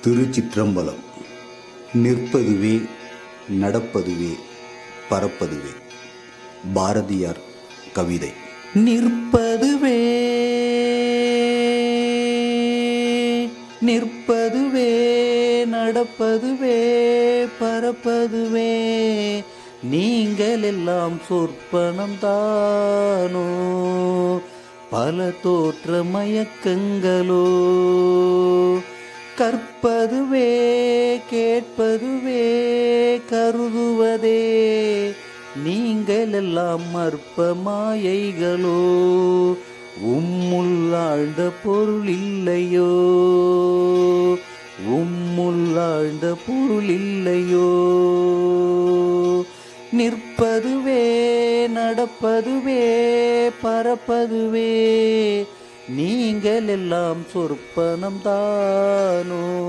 திருச்சிற்றம்பலம். நிற்பதுவே நடப்பதுவே பறப்பதுவே. பாரதியார் கவிதை. நிற்பதுவே நிற்பதுவே நடப்பதுவே பறப்பதுவே, நீங்கள் எல்லாம் சொற்பனம் தானோ, பல தோற்ற மயக்கங்களோ. கற்பதுவே கேட்பதுவே கருதுவதே, நீங்கள் எல்லாம் அற்ப மாயைகளோ. உம்முள் ஆழ்ந்த பொருள் இல்லையோ, உம்முள் ஆழ்ந்த பொருள் இல்லையோ. நிற்பதுவே நடப்பதுவே பறப்பதுவே, நீங்கள் எல்லாம் சொற்பனம் தானோ.